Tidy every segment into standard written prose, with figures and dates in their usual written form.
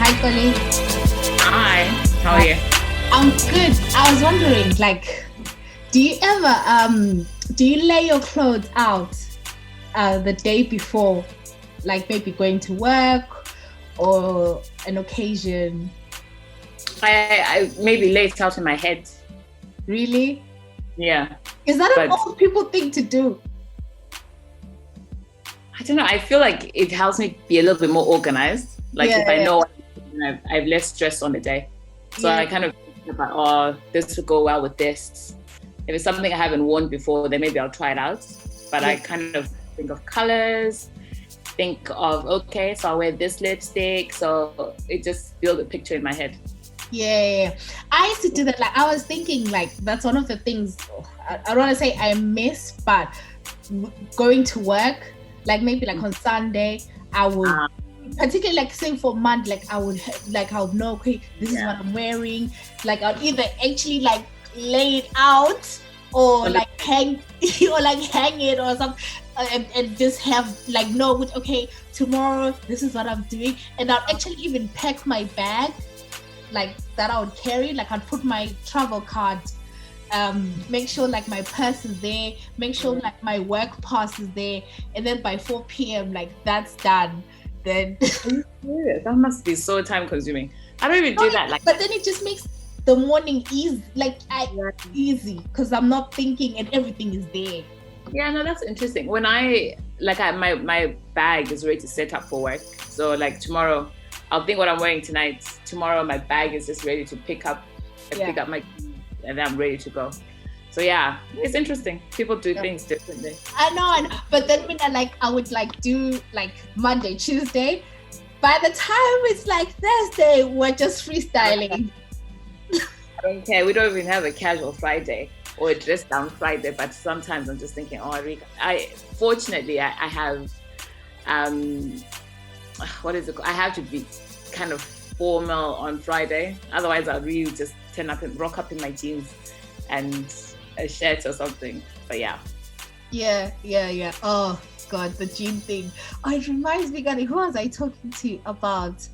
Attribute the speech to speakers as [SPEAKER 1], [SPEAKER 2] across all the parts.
[SPEAKER 1] Hi, Colleen.
[SPEAKER 2] Hi, how are you?
[SPEAKER 1] I'm good. I was wondering, like, do you ever do you lay your clothes out the day before, like maybe going to work or an occasion?
[SPEAKER 2] I maybe lay it out in my head.
[SPEAKER 1] Really?
[SPEAKER 2] Yeah.
[SPEAKER 1] Is that an
[SPEAKER 2] But-
[SPEAKER 1] old people thing to do?
[SPEAKER 2] I don't know. I feel like it helps me be a little bit more organized. Like if I know I have less stress on the day. So I kind of think about, oh, this would go well with this. If it's something I haven't worn before, then maybe I'll try it out. But I kind of think of colors, think of, okay, so I'll wear this lipstick. So it just builds a picture in my head.
[SPEAKER 1] Yeah. I used to do that. Like, I was thinking, like, that's one of the things I don't want to say I miss, but going to work, like maybe like on Sunday, I would, particularly like say for month, like I would know, okay, this is what I'm wearing. Like I'll either actually like lay it out or like hang it or something, and just have like know, okay, tomorrow this is what I'm doing, and I'll actually even pack my bag like that I would carry. Like I'd put my travel card, make sure like my purse is there, make sure like my work pass is there, and then by 4 p.m. like that's done. Then
[SPEAKER 2] that must be so time consuming. I don't even do that. Like,
[SPEAKER 1] but then it just makes the morning easy, easy, because I'm not thinking and everything is there.
[SPEAKER 2] Yeah, no, that's interesting. When my bag is ready to set up for work. So like tomorrow, I'll think what I'm wearing tonight. Tomorrow, my bag is just ready to pick up my keys, and then I'm ready to go. So yeah, it's interesting. People do things differently.
[SPEAKER 1] I know. But then when I would like do like Monday, Tuesday, by the time it's like Thursday, we're just freestyling.
[SPEAKER 2] I don't care. We don't even have a casual Friday or a dress down Friday. But sometimes I'm just thinking, fortunately I have, what is it? I have to be kind of formal on Friday. Otherwise, I'll really just rock up in my jeans and a shirt or something. But yeah. Oh God, the jean thing. Oh, it reminds me, Gani, who was I talking to about?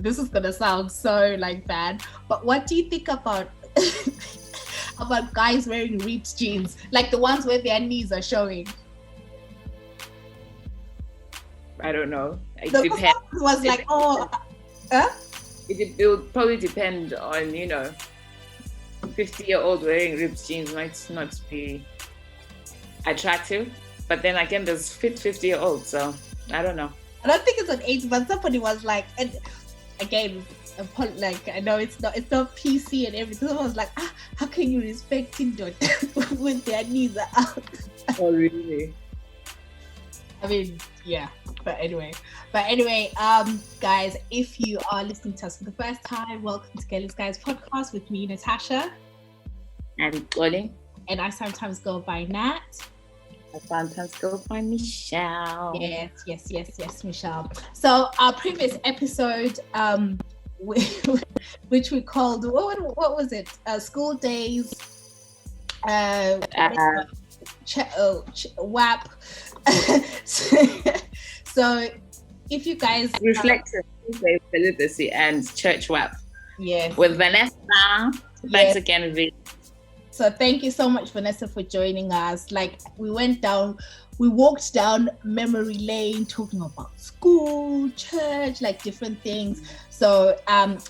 [SPEAKER 2] This is gonna sound so like bad, but what do you think about about guys wearing ripped jeans, like the ones where their knees are showing? I don't know. It
[SPEAKER 1] the
[SPEAKER 2] depends.
[SPEAKER 1] Was like,
[SPEAKER 2] It will probably depend on 50-year-old wearing ripped jeans might not be attractive, but then again, there's fit 50-year-olds, so I don't know.
[SPEAKER 1] I don't think it's an age, but somebody was like, and again, like I know it's not PC and everything. Someone was like, how can you respect Tinder when their knees are out?
[SPEAKER 2] Oh really?
[SPEAKER 1] I mean, yeah. But anyway, guys, if you are listening to us for the first time, welcome to Girlies Guys podcast with me, Natasha.
[SPEAKER 2] And Colleen.
[SPEAKER 1] And I sometimes go by Nat.
[SPEAKER 2] I sometimes go by Michelle.
[SPEAKER 1] Yes, Michelle. So our previous episode, which we called, what was it? School days, WAP. So if you guys
[SPEAKER 2] reflective celibacy and church WAP.
[SPEAKER 1] Yes.
[SPEAKER 2] With Vanessa. Thanks again, V.
[SPEAKER 1] So thank you so much, Vanessa, for joining us. Like we walked down memory lane talking about school, church, like different things. So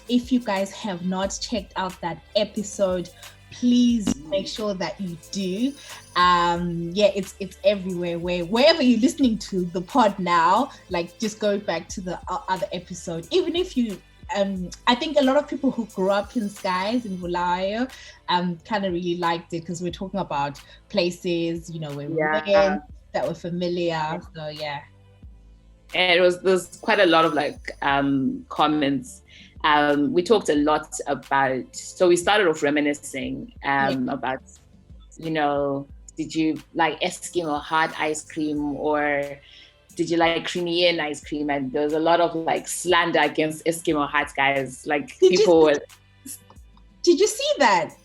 [SPEAKER 1] if you guys have not checked out that episode, please make sure that you do. It's everywhere. Wherever you're listening to the pod now, like just go back to the other episode. Even if you I think a lot of people who grew up in Skies in Bulawayo kind of really liked it because we're talking about places, where we went that were familiar. So yeah.
[SPEAKER 2] And there's quite a lot of like comments. We talked a lot about, so we started off reminiscing about, did you like Eskimo hard ice cream or did you like creamy and ice cream? And there was a lot of like slander against Eskimo hard guys. Like Did
[SPEAKER 1] you see that?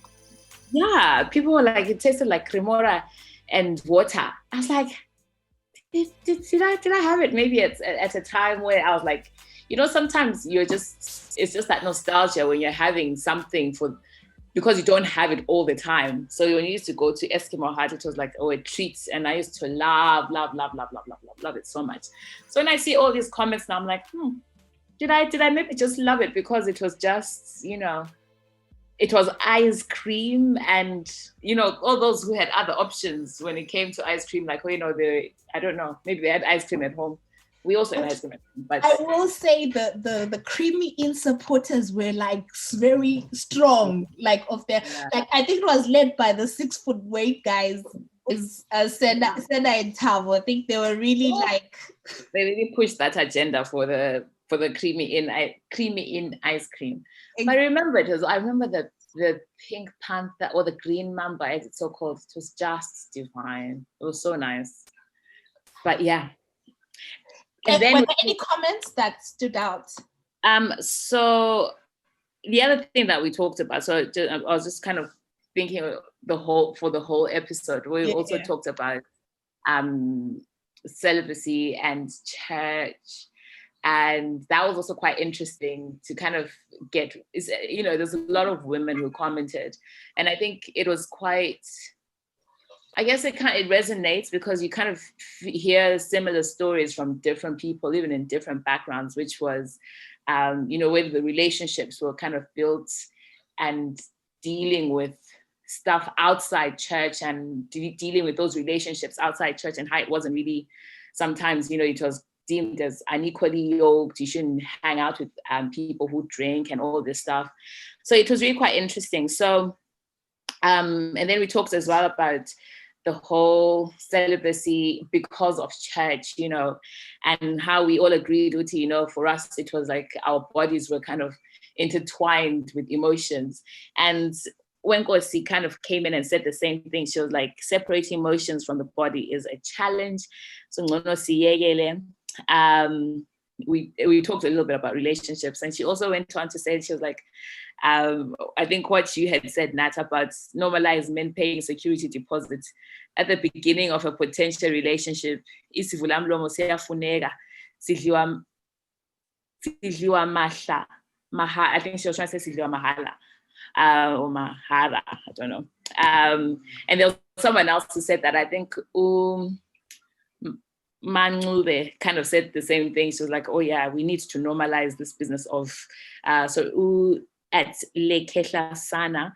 [SPEAKER 2] Yeah, people were like, it tasted like cremora and water. I was like, did I have it? Maybe at a time where I was like, sometimes it's just that nostalgia when you're having something because you don't have it all the time. So when you used to go to Eskimo Hut, it was like, a treat. And I used to love it so much. So when I see all these comments now, I'm like, did I maybe just love it because it was just, it was ice cream and, all those who had other options when it came to ice cream, like, I don't know, maybe they had ice cream at home. We also had ice cream at home. But
[SPEAKER 1] I will say the creamy in supporters were like very strong, like of their, like I think it was led by the 6-foot weight guys, is Senna and Tavo. I think they were really
[SPEAKER 2] they really pushed that agenda for the creamy in ice cream. But I remember the Pink Panther or the Green Mamba, as it's so called. It was just divine. It was so nice. But yeah.
[SPEAKER 1] And then, were there any comments that stood out?
[SPEAKER 2] So the other thing that we talked about, so I was just kind of thinking the whole episode. We also talked about celibacy and church. And that was also quite interesting to kind of get, there's a lot of women who commented. And I think it was quite, I guess it resonates because you kind of hear similar stories from different people, even in different backgrounds, which was, whether the relationships were kind of built and dealing with stuff outside church and dealing with those relationships outside church and how it wasn't really, sometimes, it was deemed as unequally yoked. You shouldn't hang out with people who drink and all this stuff. So it was really quite interesting. So, and then we talked as well about the whole celibacy because of church, and how we all agreed with, for us, it was like our bodies were kind of intertwined with emotions. And when Kosi kind of came in and said the same thing, she was like, separating emotions from the body is a challenge. So we talked a little bit about relationships, and she also went on to say, she was like, I think what you had said, Nat, about normalize men paying security deposits at the beginning of a potential relationship. I think she was trying to say sidliwa mahala. Or mahara, I don't know. And there was someone else who said that. I think Manube kind of said the same thing. She was like, oh yeah, we need to normalize this business of, at Lekehla Sana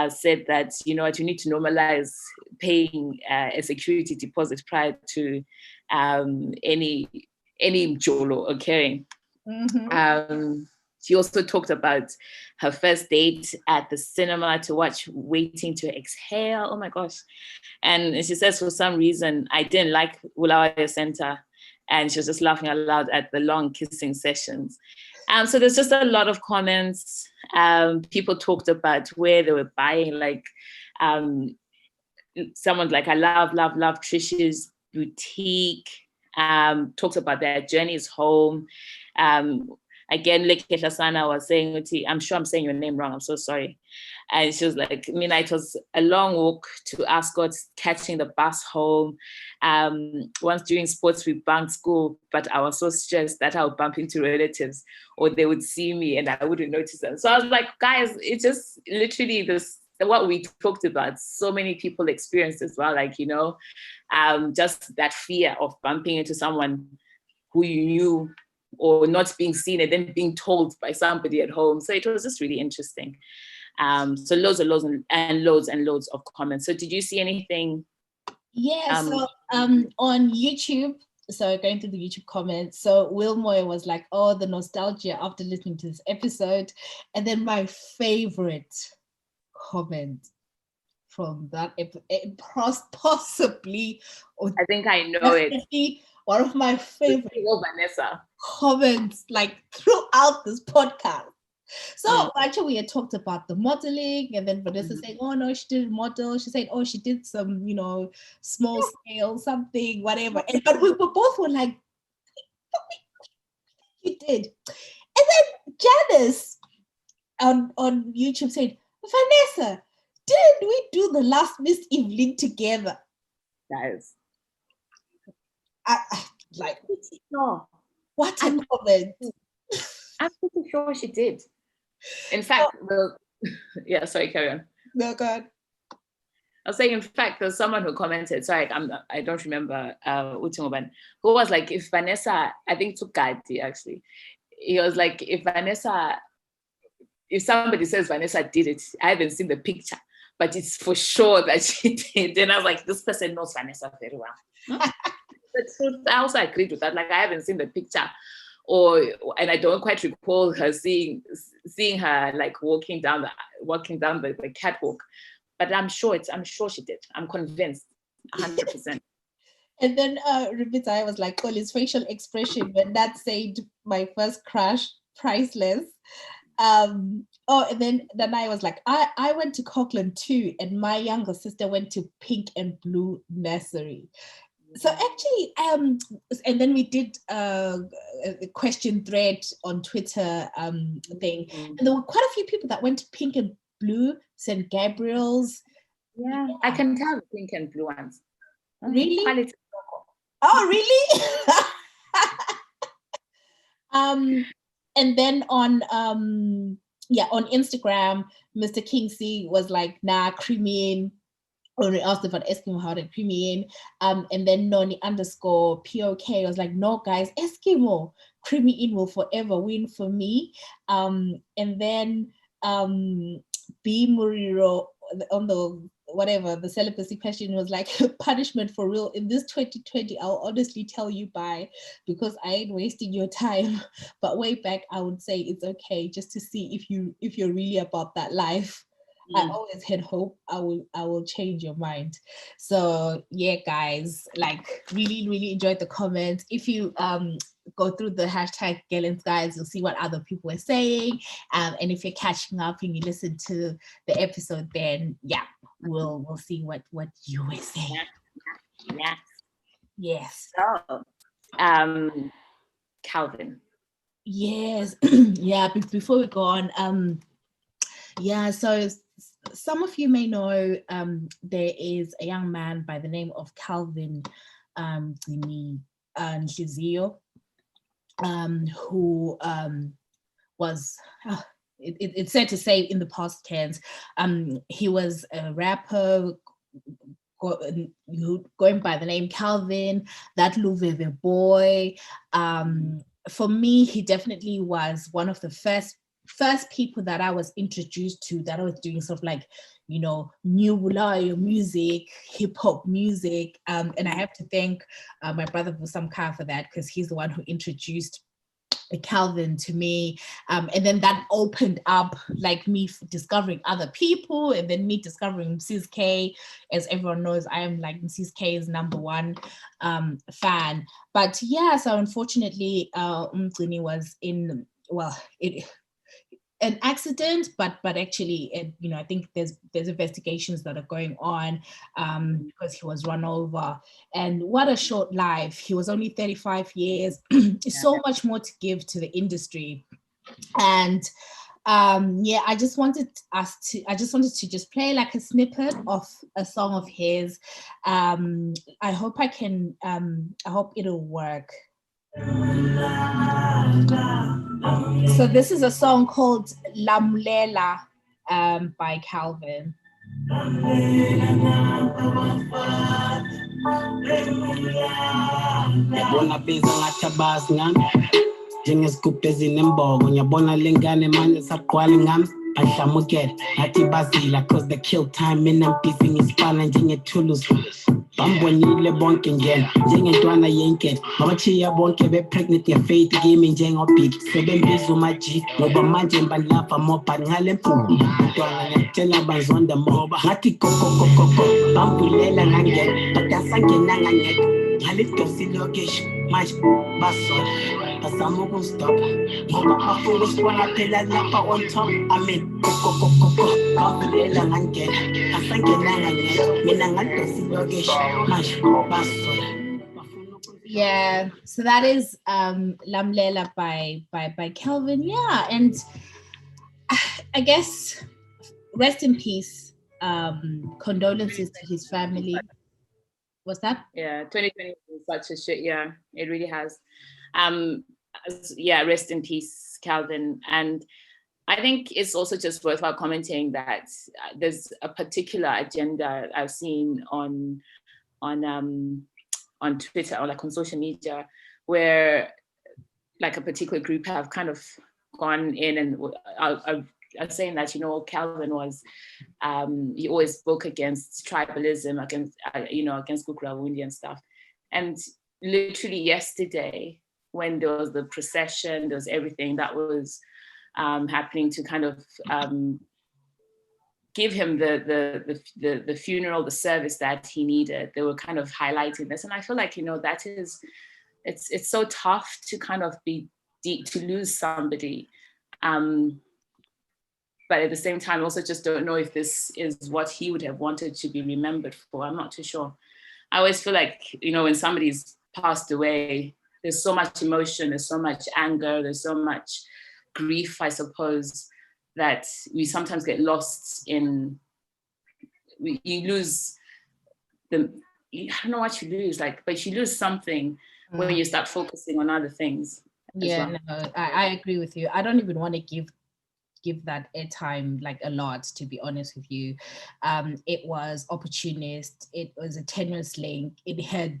[SPEAKER 2] said that, you need to normalize paying a security deposit prior to any mjolo occurring.
[SPEAKER 1] Mm-hmm.
[SPEAKER 2] She also talked about her first date at the cinema to watch Waiting to Exhale. Oh my gosh. And she says, for some reason, I didn't like Bulawayo Center. And she was just laughing out loud at the long kissing sessions. So there's just a lot of comments. People talked about where they were buying, like someone's like, I love Trish's boutique. Talks about their journeys home. Again, Lekehla Sana was saying, I'm sure I'm saying your name wrong, I'm so sorry. And she was like, Mina, it was a long walk to Ascot, catching the bus home. Once during sports, we bunked school, but I was so stressed that I would bump into relatives or they would see me and I wouldn't notice them. So I was like, guys, it's just literally what we talked about. So many people experienced as well, like, just that fear of bumping into someone who you knew or not being seen and then being told by somebody at home. So it was just really interesting. So loads and loads of comments. So did you see anything?
[SPEAKER 1] Yeah, so on YouTube, so going through the YouTube comments, so Will Moy was like, oh, the nostalgia after listening to this episode. And then my favorite comment from that possibly,
[SPEAKER 2] I think I know it.
[SPEAKER 1] One of my favorite
[SPEAKER 2] Vanessa
[SPEAKER 1] comments like throughout this podcast. So actually we had talked about the modeling, and then Vanessa saying, oh no, she didn't model. She said, oh, she did some, small scale, something, whatever. But we both were like, you did. And then Janice on YouTube said, Vanessa, didn't we do the last Miss Evelyn together?
[SPEAKER 2] Guys.
[SPEAKER 1] Like, no. What a comment.
[SPEAKER 2] I'm pretty sure she did. In fact, yeah, sorry, carry on.
[SPEAKER 1] No, God.
[SPEAKER 2] I was saying, in fact, there's someone who commented, sorry, I don't remember, Utingoban, who was like, if Vanessa, I think took Gadi actually, he was like, if somebody says Vanessa did it, I haven't seen the picture, but it's for sure that she did. And I was like, this person knows Vanessa very well. The truth, I also agreed with that. Like, I haven't seen the picture, and I don't quite recall her seeing her like walking down the catwalk. But I'm sure she did. I'm convinced, 100%.
[SPEAKER 1] And then Rubitai was like, "Oh, his facial expression when Nat said my first crush, priceless." And then I was like, I went to Cochran too, and my younger sister went to Pink and Blue Nursery. So actually, and then we did a question thread on Twitter thing, and there were quite a few people that went to Pink and Blue, St. Gabriel's.
[SPEAKER 2] Yeah, I can tell the Pink and Blue ones.
[SPEAKER 1] Really? Oh, really? And then on Instagram, Mr. Kingsey was like, nah, creamy in. When we asked about Eskimo, how did creamy in? And then Noni _POK was like, no, guys, Eskimo, creamy in will forever win for me. And then B Muriro on the celibacy question was like, punishment for real in this 2020, I'll honestly tell you bye, because I ain't wasting your time. But way back I would say it's okay, just to see if you're really about that life. I always had hope I will change your mind. So yeah, guys, like really enjoyed the comments. If you go through the hashtag Gellens, guys, you'll see what other people are saying. And if you're catching up and you listen to the episode, then yeah, we'll see what you were saying.
[SPEAKER 2] Yeah.
[SPEAKER 1] Yes.
[SPEAKER 2] So, Calvin.
[SPEAKER 1] Yes. Yeah. Before we go on, yeah. So some of you may know there is a young man by the name of Calvin Nhliziyo, who was it's sad to say in the past tense. He was a rapper going by the name Calvin, that Luveve boy. For me, he definitely was one of the first people that I was introduced to, that I was doing sort of like, new Bulawayo music, hip hop music. And I have to thank my brother Vusamka for that, because he's the one who introduced Calvin to me, and then that opened up like me discovering other people, and then me discovering Mrs. K. As everyone knows, I am like Mrs. K's #1 fan. But yeah, so unfortunately Umgcini was in, an accident, but actually I think there's investigations that are going on because he was run over, and what a short life. He was only 35 years. So much more to give to the industry. And I just wanted to just play like a snippet of a song of his. I hope it'll work. So this is a song called Lamlela by Calvin.
[SPEAKER 3] Cause the kill time in I'm pissing is fun and jing tulus. Bambonile bonk again, jing and dwana yanket. Mamachi bonke be pregnant your faith gaming jing or peak. Seven bizu maji, no bamanjin ban lapa mopa ngale pum. Dwana tella bans on the moba. Hati koko bambulela nanget, but that's again nanget. Halito silogish, much basol. Pasamogo stop. Moba afu was one I tell a lapa on top. I mean, koko. Bambulela nanget, pasangen nanget. Minangato silogish, much basol.
[SPEAKER 1] Yeah, so that is Lamlela by Calvin. Yeah, and I guess rest in peace. Condolences to his family. What's that?
[SPEAKER 2] Yeah, 2020 is such a shit year. It really has. Yeah, rest in peace, Calvin. And I think it's also just worthwhile commenting that there's a particular agenda I've seen on Twitter or like on social media, where like a particular group have kind of gone in and are saying that, you know, Calvin was, he always spoke against tribalism, against, against Gukrawundi and stuff. And literally yesterday, when there was the procession, there was everything that was happening to kind of give him the funeral, the service that he needed. They were kind of highlighting this. And I feel like, you know, that is, it's so tough to kind of be deep, to lose somebody. But at the same time, also just don't know if this is what he would have wanted to be remembered for. I'm not too sure. I always feel like, you know, when somebody's passed away, there's so much emotion, there's so much anger, there's so much grief, I suppose, that we sometimes get lost in, you lose I don't know what you lose, like, but you lose something when you start focusing on other things.
[SPEAKER 1] Yeah, well. No, I agree with you. I don't even want to give that airtime like a lot, to be honest with you. It was opportunist, it was a tenuous link, it had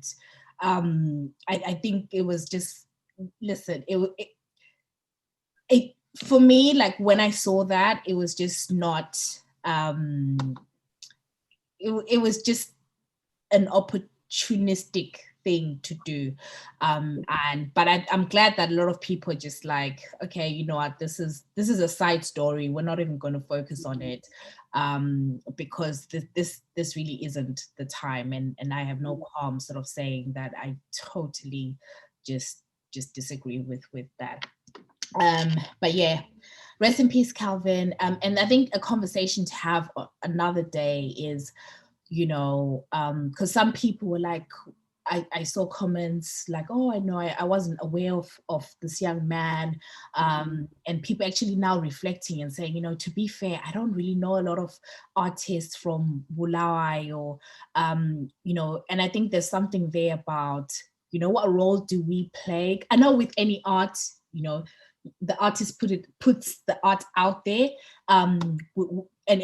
[SPEAKER 1] I think it was just, listen, it for me, like when I saw that, it was just not it was just an opportunistic thing to do, but I'm glad that a lot of people are just like, okay, you know what, this is a side story, we're not even going to focus on it, because this really isn't the time, and I have no qualm sort of saying that I totally just disagree with that. But yeah, rest in peace, Calvin. And I think a conversation to have another day is, you know, because some people were like, I saw comments like, oh, I know, I wasn't aware of this young man. And people actually now reflecting and saying, you know, to be fair, I don't really know a lot of artists from Bulawayo, or, you know, and I think there's something there about, you know, what role do we play? I know with any art, you know, the artist puts the art out there, and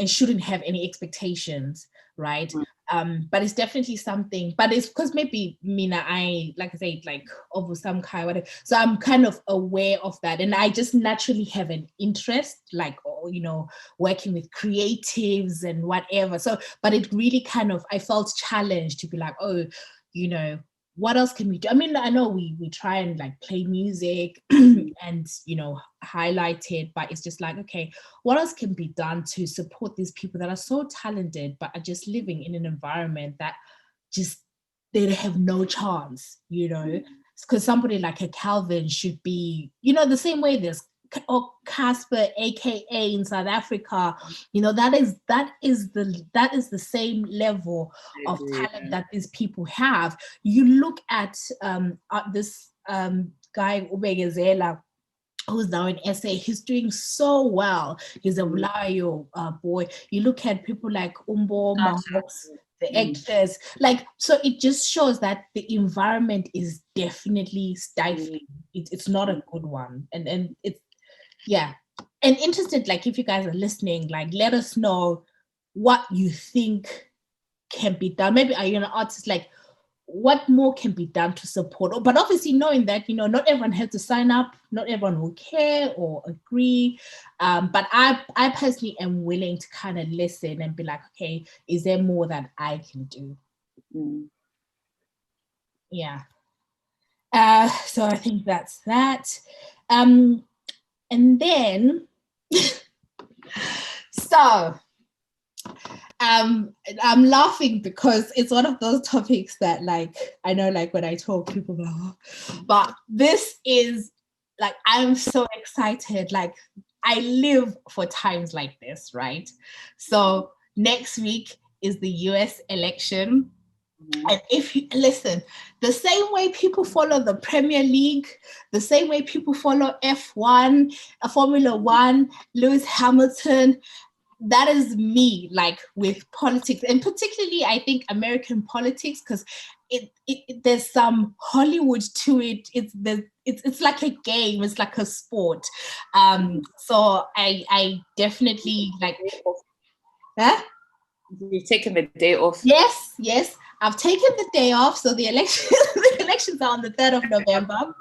[SPEAKER 1] shouldn't have any expectations, right? But it's definitely something, but it's because maybe Mina, I like I said, like over some kind, whatever. So I'm kind of aware of that, and I just naturally have an interest, like, you know, working with creatives and whatever. So, but it really kind of, I felt challenged to be like, oh, you know, what else can we do? I mean, I know we try and like play music and, you know, highlight it, but it's just like, okay, what else can be done to support these people that are so talented, but are just living in an environment that just, they have no chance, you know? Because somebody like a Calvin should be, you know, the same way there's Casper, aka in South Africa, you know, that is the same level of talent that these people have. You look at this guy Ubegezela, who's now in SA, he's doing so well. He's a Bulawayo boy. You look at people like Umbo Mahox, the actors, like, so it just shows that the environment is definitely stifling. It's not a good one, and it's, yeah. And interested, like, if you guys are listening, like, let us know what you think can be done. Maybe are you an artist, like, what more can be done to support? But obviously knowing that, you know, not everyone has to sign up, not everyone will care or agree, but I personally am willing to kind of listen and be like, okay, is there more that I can do? Yeah. So I think that's that. And then, so, I'm laughing because it's one of those topics that, like, I know, like, when I talk, people go, oh. But this is, like, I'm so excited. Like, I live for times like this, right? So next week is the US election. And if you listen, the same way people follow the Premier League, the same way people follow F1, Formula One, Lewis Hamilton, that is me, like, with politics, and particularly I think American politics, because there's some Hollywood to it. It's like a game. It's like a sport. So I definitely like. Huh?
[SPEAKER 2] You've taken the day off.
[SPEAKER 1] Yes. I've taken the day off. So the elections are on the 3rd of November.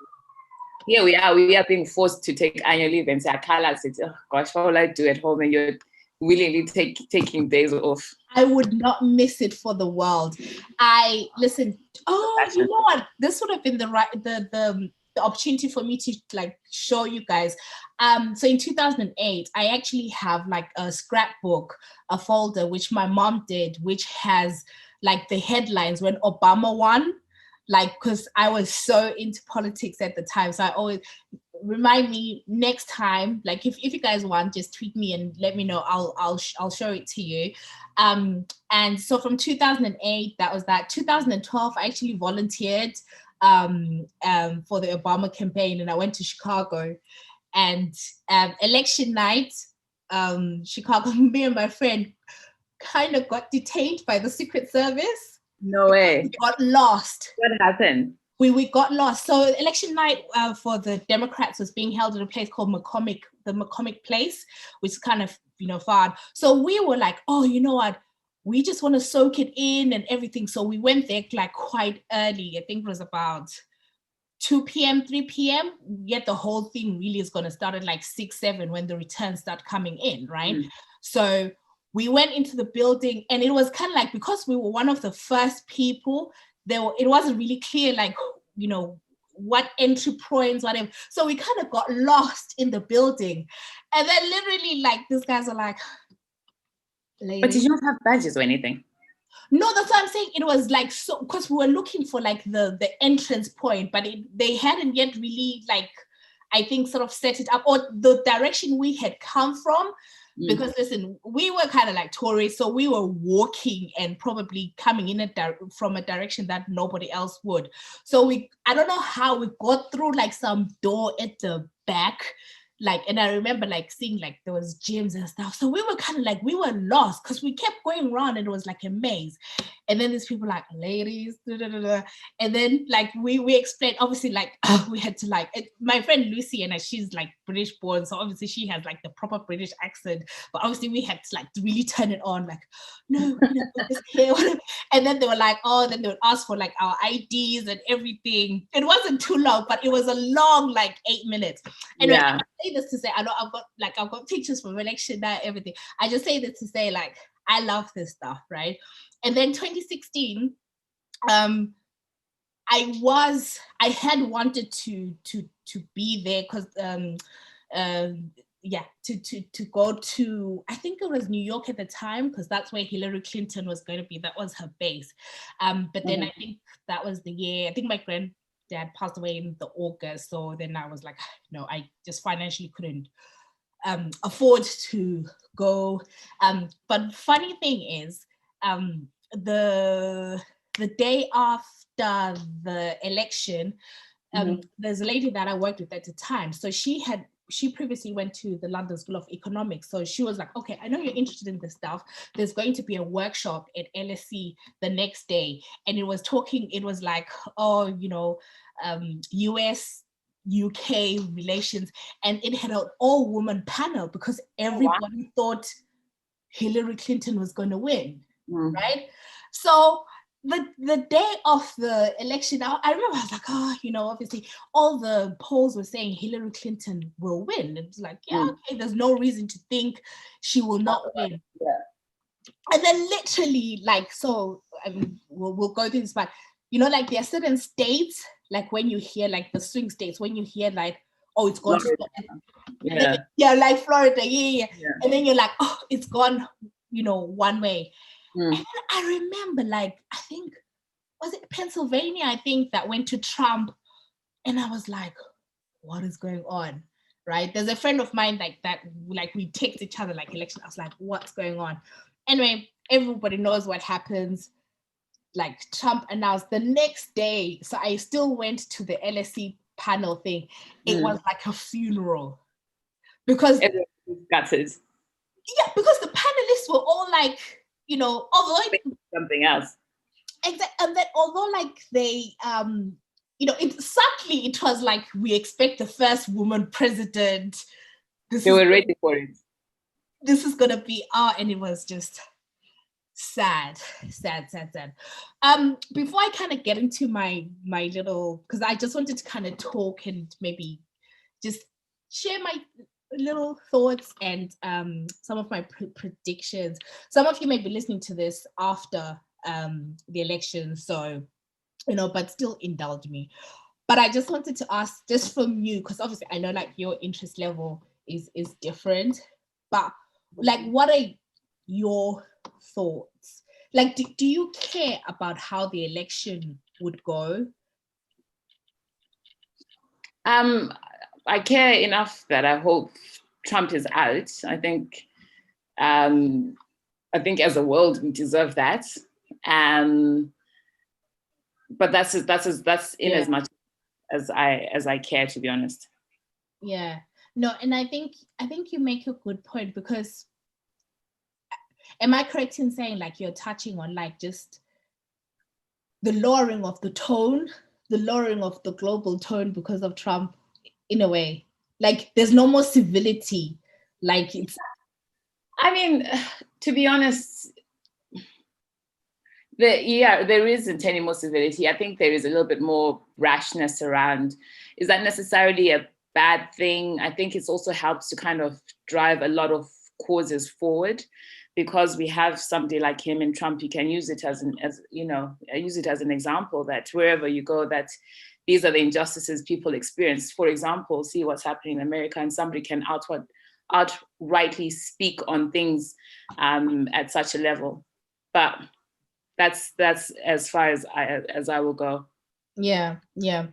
[SPEAKER 2] Yeah, we are being forced to take annual leave and say, Akala said, oh gosh, what will I do at home? And you're willingly taking days off.
[SPEAKER 1] I would not miss it for the world. Listen. Oh, you know what? This would have been the opportunity for me to like show you guys. So in 2008, I actually have like a scrapbook, a folder which my mom did, which has like the headlines when Obama won. Like, because I was so into politics at the time, so I always remind me next time. Like, if you guys want, just tweet me and let me know. I'll show it to you. And so from 2008, that was that. 2012, I actually volunteered for the Obama campaign, and I went to Chicago. And election night, Chicago, me and my friend kind of got detained by the Secret Service.
[SPEAKER 2] No way.
[SPEAKER 1] We got lost.
[SPEAKER 2] What happened?
[SPEAKER 1] We got lost. So election night for the Democrats was being held at a place called the McCormick Place, which is kind of, far. So we were like, oh, you know what? We just want to soak it in and everything. So we went there like quite early. I think it was about 2 p.m., 3 p.m. Yet the whole thing really is going to start at like 6, 7 when the returns start coming in, right? So we went into the building, and it was kind of like, because we were one of the first people, it wasn't really clear, like, what entry points, whatever. So we kind of got lost in the building. And then literally, like, these guys are like, ladies.
[SPEAKER 2] But did you not have badges or anything?
[SPEAKER 1] No, that's what I'm saying. It was like, so, because we were looking for like the entrance point, but they hadn't yet really, like, I think, sort of set it up, or the direction we had come from. Because listen, we were kind of like tourists, so we were walking and probably coming in from a direction that nobody else would. So I don't know how we got through like some door at the back, like, and I remember like seeing like there was gyms and stuff. So we were kind of like, we were lost because we kept going around and it was like a maze. And then there's people like, ladies, and then like we explained, obviously, like we had to like, my friend Lucy, and she's like British born, so obviously she has like the proper British accent, but obviously we had to like really turn it on, like, no, it's here. And then they were like, oh, then they would ask for like our IDs and everything. It wasn't too long, but it was a long like 8 minutes. Anyway, I say this to say, I know I've got pictures from election night, everything. I just say this to say, like, I love this stuff, right? And then 2016, I had wanted to be there because to go to, I think it was New York at the time, because that's where Hillary Clinton was going to be. That was her base. But then I think that was the year, I think my granddad passed away in the August. So then I was like, no, I just financially couldn't afford to go. But funny thing is, the day after the election, there's a lady that I worked with at the time. So she previously went to the London School of Economics. So she was like, okay, I know you're interested in this stuff. There's going to be a workshop at LSE the next day. And it was like, oh, US UK relations, and it had an all-woman panel because everybody thought Hillary Clinton was going to win, right? So the day of the election, I remember I was like, obviously all the polls were saying Hillary Clinton will win. It's like, okay, there's no reason to think she will not win.
[SPEAKER 2] Yeah.
[SPEAKER 1] And then literally, like, so we'll go through this, but like there are certain states, like when you hear like the swing states, when you hear like, oh, it's gone, like Florida, and then you're like, oh, it's gone, one way. And then I remember, like, I think, was it Pennsylvania, I think, that went to Trump, and I was like, what is going on, right? There's a friend of mine like that, like we text each other like election. I was like, what's going on? Anyway, everybody knows what happens. Like Trump announced the next day. So I still went to the LSE panel thing. It was like a funeral because
[SPEAKER 2] gutted.
[SPEAKER 1] Yeah, because the panelists were all like, although
[SPEAKER 2] something else.
[SPEAKER 1] And then although like they it was like we expect the first woman president.
[SPEAKER 2] They were ready for it.
[SPEAKER 1] This is gonna be and it was just sad. Before I kind of get into my little, because I just wanted to kind of talk and maybe just share my little thoughts and some of my predictions. Some of you may be listening to this after the election, so but still indulge me. But I just wanted to ask, just from you, because obviously I know like your interest level is different, but like what are your thoughts? Like, do you care about how the election would go?
[SPEAKER 2] I care enough that I hope Trump is out. I think as a world we deserve that. But that's in as much as I care, to be honest.
[SPEAKER 1] Yeah. No, and I think you make a good point, because am I correct in saying like you're touching on like just the lowering of the tone, the lowering of the global tone because of Trump, in a way? Like there's no more civility. Like it's,
[SPEAKER 2] I mean, to be honest, there isn't any more civility. I think there is a little bit more rashness around. Is that necessarily a bad thing? I think it also helps to kind of drive a lot of causes forward, because we have somebody like him in Trump. You can use it as an example that wherever you go, that these are the injustices people experience. For example, see what's happening in America, and somebody can outrightly speak on things at such a level. But that's as far as I will go.
[SPEAKER 1] Yeah.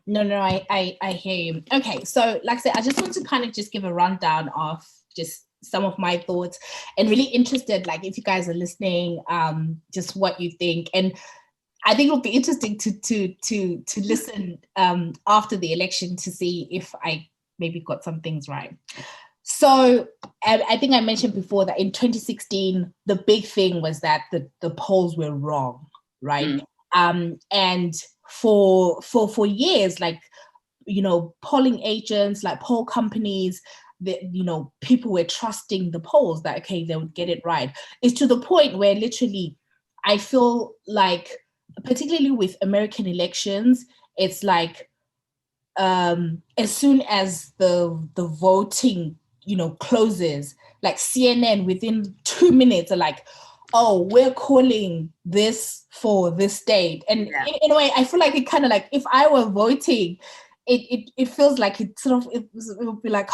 [SPEAKER 1] No, I hear you. Okay, so like I said, I just want to kind of just give a rundown of just some of my thoughts, and really interested, like if you guys are listening, just what you think. And I think it'll be interesting to listen after the election to see if I maybe got some things right. So I think I mentioned before that in 2016, the big thing was that the polls were wrong, right? And for years, like, polling agents, like poll companies, people were trusting the polls that, okay, they would get it right. It's to the point where literally I feel like, particularly with American elections, it's like as soon as the voting closes, like CNN within 2 minutes are like, oh, we're calling this for this state. And in a way, I feel like it kind of like, if I were voting, it feels like it would be like,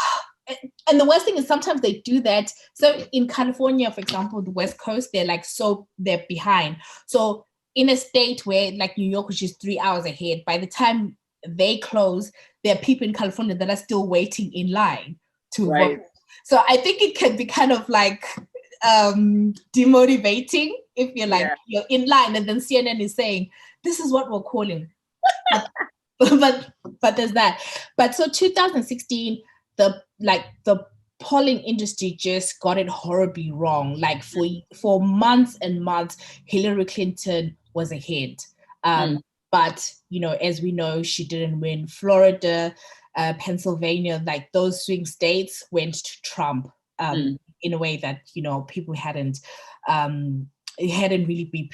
[SPEAKER 1] and the worst thing is sometimes they do that. So in California, for example, the West Coast, they're behind. So in a state where like New York, which is 3 hours ahead, by the time they close, there are people in California that are still waiting in line to vote. So I think it can be kind of like demotivating if you're like, you're in line and then CNN is saying, this is what we're calling. but there's that. But so 2016, the polling industry just got it horribly wrong. Like for months and months, Hillary Clinton was ahead. But as we know, she didn't win. Florida, Pennsylvania, like those swing states went to Trump in a way that people hadn't really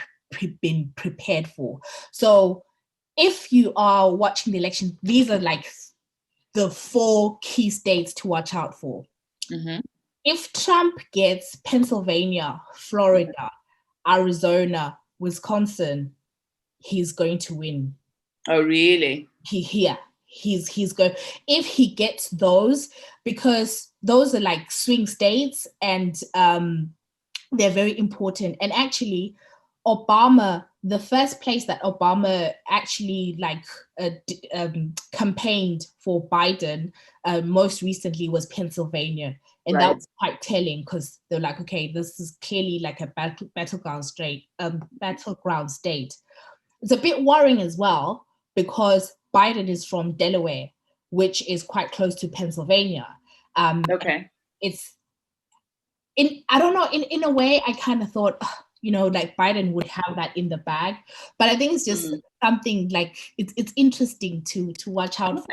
[SPEAKER 1] been prepared for. So if you are watching the election, these are like the 4 key states to watch out for. If Trump gets Pennsylvania, Florida, Arizona, Wisconsin, he's going to win.
[SPEAKER 2] Oh, really?
[SPEAKER 1] He's going, if he gets those, because those are like swing states, and they're very important. And actually, Obama, the first place that Obama actually campaigned for Biden most recently was Pennsylvania. And that was quite telling, because they're like, okay, this is clearly like a battleground state. It's a bit worrying as well, because Biden is from Delaware, which is quite close to Pennsylvania.
[SPEAKER 2] Okay.
[SPEAKER 1] It's I don't know, in a way, I kind of thought, like Biden would have that in the bag. But I think it's just something like it's interesting to watch out for.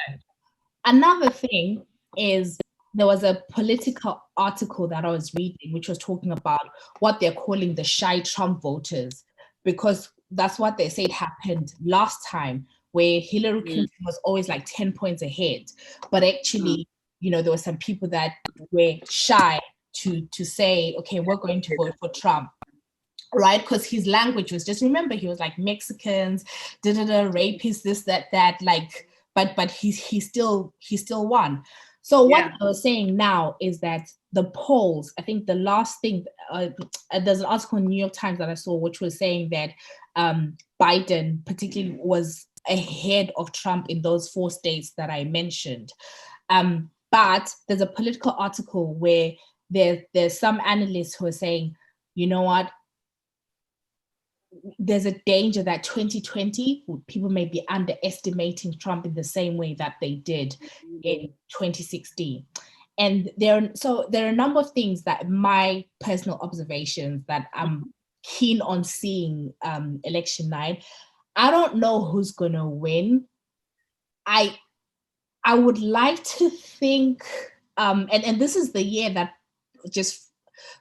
[SPEAKER 1] Another thing is there was a political article that I was reading, which was talking about what they're calling the shy Trump voters, because that's what they said happened last time, where Hillary Clinton was always like 10 points ahead. But actually, there were some people that were shy to say, okay, we're going to vote for Trump. Right, because his language was just, remember, he was like Mexicans, rapists, this, that, like, but he still won. So what I was saying now is that the polls, I think the last thing, there's an article in New York Times that I saw, which was saying that Biden particularly was ahead of Trump in those 4 states that I mentioned. But there's a political article where there's some analysts who are saying, you know what, there's a danger that 2020 people may be underestimating Trump in the same way that they did in 2016. And there are a number of things that my personal observations that I'm keen on seeing election night. I don't know who's gonna win. I would like to think, and this is the year that just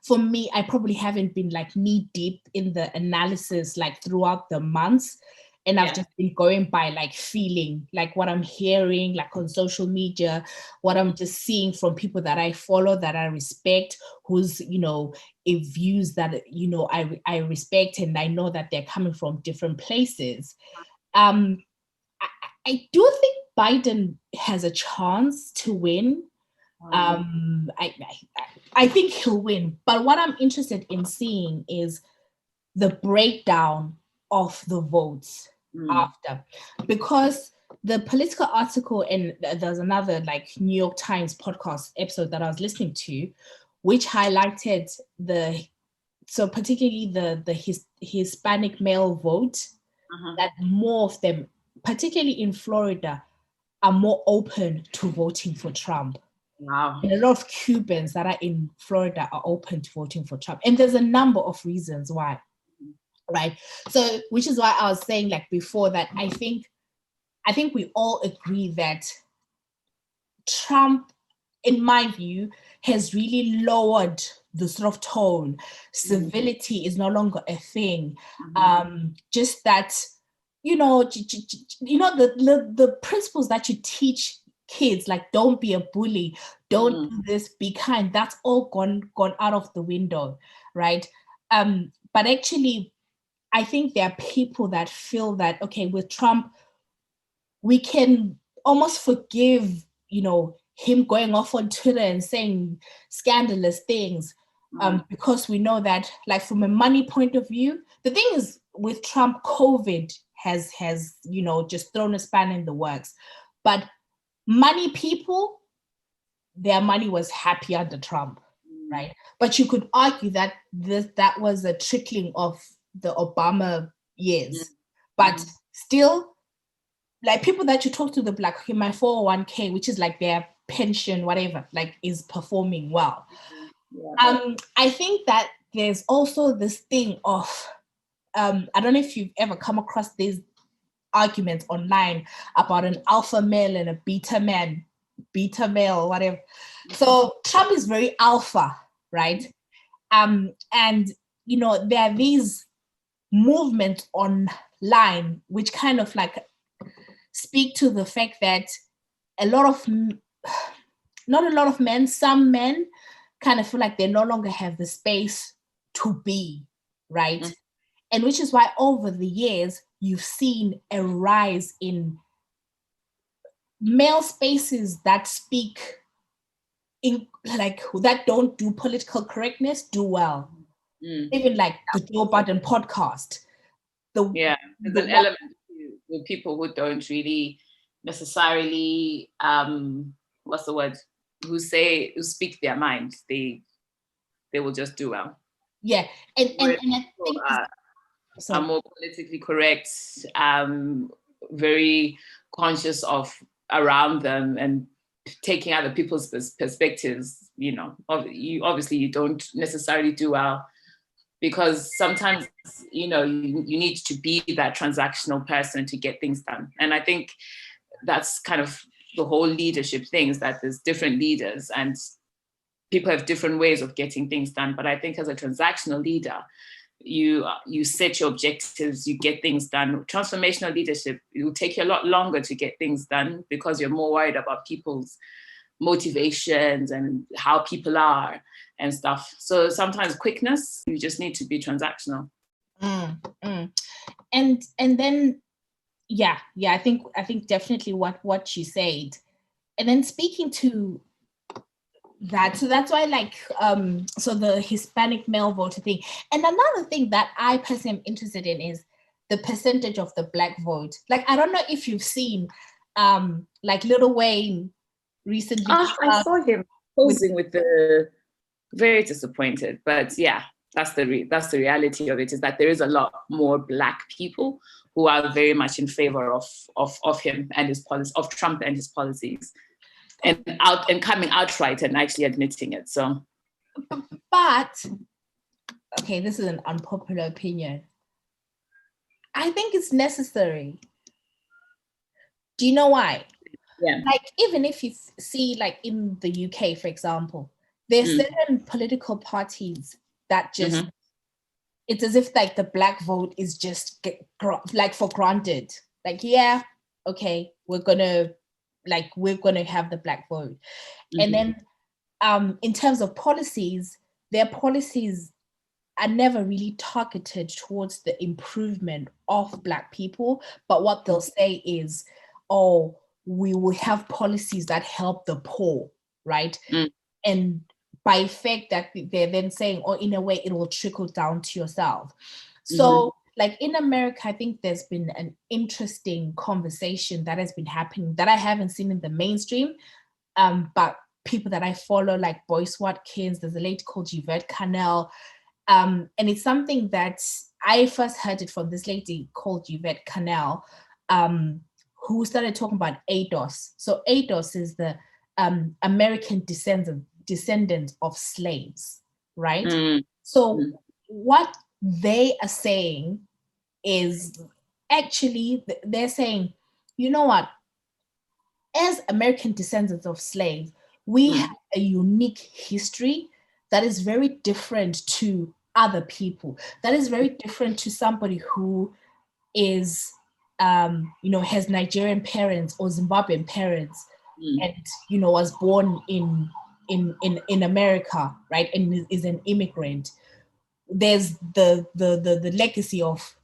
[SPEAKER 1] for me, I probably haven't been like knee deep in the analysis like throughout the months. And I've just been going by like feeling, like what I'm hearing, like on social media, what I'm just seeing from people that I follow, that I respect, whose, views that, I respect, and I know that they're coming from different places. I do think Biden has a chance to win. I think he'll win, but what I'm interested in seeing is the breakdown of the votes after, because the political article, and there's another like New York Times podcast episode that I was listening to, which highlighted particularly the Hispanic male vote, that more of them, particularly in Florida, are more open to voting for Trump.
[SPEAKER 2] Wow.
[SPEAKER 1] And a lot of Cubans that are in Florida are open to voting for Trump. And there's a number of reasons why, right? So, which is why I was saying like before that I think we all agree that Trump, in my view, has really lowered the sort of tone. Civility is no longer a thing. Just that, the principles that you teach kids, like don't be a bully, don't do this, be kind, that's all gone out of the window, right? But actually, I think there are people that feel that, okay, with Trump, we can almost forgive, him going off on Twitter and saying scandalous things, because we know that, like, from a money point of view, the thing is with Trump, COVID has just thrown a span in the works, but money people, their money was happy under Trump, right? But you could argue that that was a trickling of the Obama years. But still, like people that you talk to, they'll be like, okay, my 401k, which is like their pension, whatever, like is performing well. I think that there's also this thing of, I don't know if you've ever come across these arguments online about an alpha male and a beta male, whatever. So Trump is very alpha, right? And there are these movements online which kind of like speak to the fact that not a lot of men, some men kind of feel like they no longer have the space to be, right? And which is why over the years, you've seen a rise in male spaces that speak in, like, that don't do political correctness, do well. Even like the Joe Budden podcast.
[SPEAKER 2] There's an element with people who don't really necessarily, what's the word? Who speak their mind. They will just do well.
[SPEAKER 1] Yeah, and I think
[SPEAKER 2] are more politically correct, very conscious of around them and taking other people's perspectives. You obviously you don't necessarily do well because sometimes, you know, you need to be that transactional person to get things done. And I think that's kind of the whole leadership thing, is that there's different leaders and people have different ways of getting things done. But I think as a transactional leader, you set your objectives, you get things done. Transformational leadership, it will take you a lot longer to get things done because you're more worried about people's motivations and how people are and stuff. So sometimes quickness, you just need to be transactional.
[SPEAKER 1] And then I think definitely what you said. And then speaking to that, so that's why, like, so the Hispanic male voter thing. And another thing that I personally am interested in is the percentage of the Black vote. Like, I don't know if you've seen like Lil Wayne recently.
[SPEAKER 2] I saw him posing with the, very disappointed, but yeah, that's the reality of it, is that there is a lot more Black people who are very much in favor of him and his policy, of Trump and his policies, and coming outright and actually admitting it. So,
[SPEAKER 1] but okay, this is an unpopular opinion. I think it's necessary. Do you know why?
[SPEAKER 2] Yeah.
[SPEAKER 1] Like, even if you see, like, in the UK, for example, there's certain political parties that just, it's as if, like, the Black vote is just like for granted. Like, yeah, okay, we're gonna have the Black vote. And then in terms of policies, their policies are never really targeted towards the improvement of Black people, but what they'll say is, oh, we will have policies that help the poor, right? And by effect, that they're then saying, or in a way, it will trickle down to yourself. So, like, in America, I think there's been an interesting conversation that has been happening that I haven't seen in the mainstream, but people that I follow, like Boyce Watkins, there's a lady called Yvette Cannell, and it's something that I first heard it from this lady called Yvette Cannell, who started talking about ADOS. So ADOS is the American descendants of slaves, right? So what they are saying is, actually, they're saying, you know what, as American descendants of slaves, we have a unique history that is very different to other people, that is very different to somebody who is has Nigerian parents or Zimbabwean parents, and was born in America, right, and is an immigrant. There's the legacy of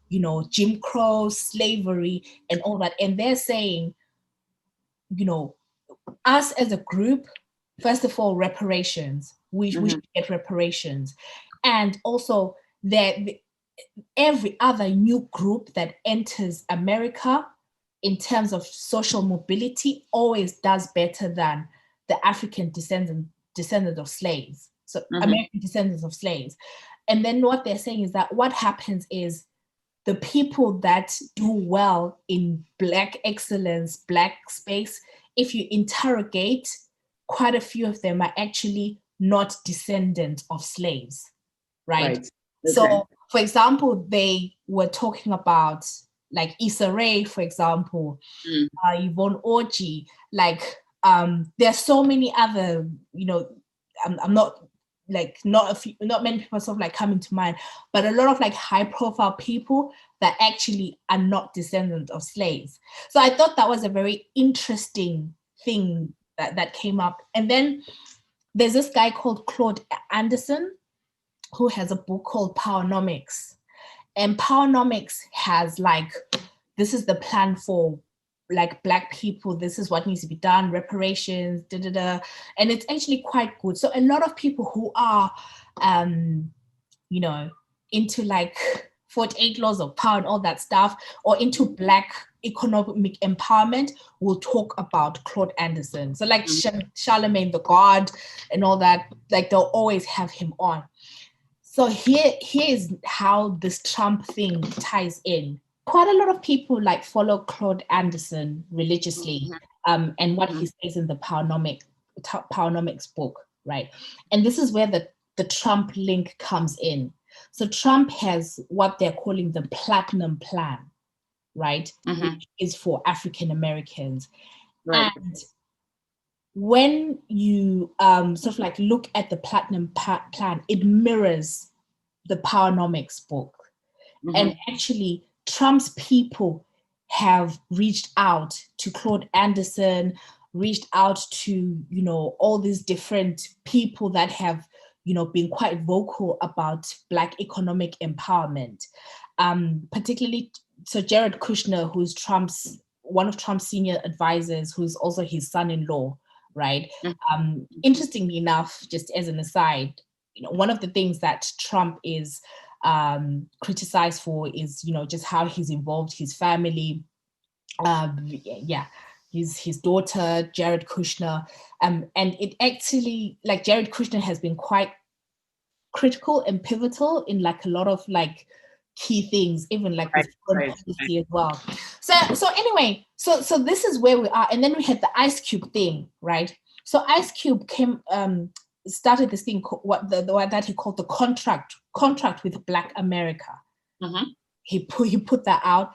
[SPEAKER 1] Jim Crow, slavery, and all that, and they're saying, us as a group, first of all, reparations. We should get reparations, and also that every other new group that enters America in terms of social mobility always does better than the African descendants of slaves. So American descendants of slaves. And then what they're saying is that what happens is the people that do well in Black excellence, Black space, if you interrogate, quite a few of them are actually not descendants of slaves, right? Okay. So, for example, they were talking about, like, Issa Rae, for example, Yvonne Orji, like, there's so many other, I'm not many people sort of like coming to mind, but a lot of like high profile people that actually are not descendants of slaves. So I thought that was a very interesting thing that came up. And then there's this guy called Claude Anderson who has a book called Powernomics. And Powernomics has like, this is the plan for like Black people, this is what needs to be done, reparations, and it's actually quite good. So a lot of people who are, into like 48 laws of power and all that stuff, or into Black economic empowerment, will talk about Claude Anderson. So like Charlemagne the God and all that, like they'll always have him on. So here is how this Trump thing ties in. Quite a lot of people like follow Claude Anderson religiously, and what he says in the Powernomics book, right? And this is where the Trump link comes in. So Trump has what they're calling the Platinum Plan, right? Which is for African Americans.
[SPEAKER 2] Right.
[SPEAKER 1] And when you sort of like look at the Platinum Plan, it mirrors the Powernomics book. And actually, Trump's people have reached out to Claude Anderson, reached out to, you know, all these different people that have, you know, been quite vocal about Black economic empowerment. Particularly, so Jared Kushner, who's one of Trump's senior advisors, who's also his son-in-law, right? Interestingly enough, just as an aside, you know, one of the things that Trump is criticized for is, you know, just how he's involved his family. His daughter, Jared Kushner. And it actually, like, Jared Kushner has been quite critical and pivotal in like a lot of like key things, even like with foreign policy as well. So anyway, so this is where we are. And then we had the Ice Cube thing, right? So Ice Cube started this thing, the one that he called the contract with Black America. He put that out.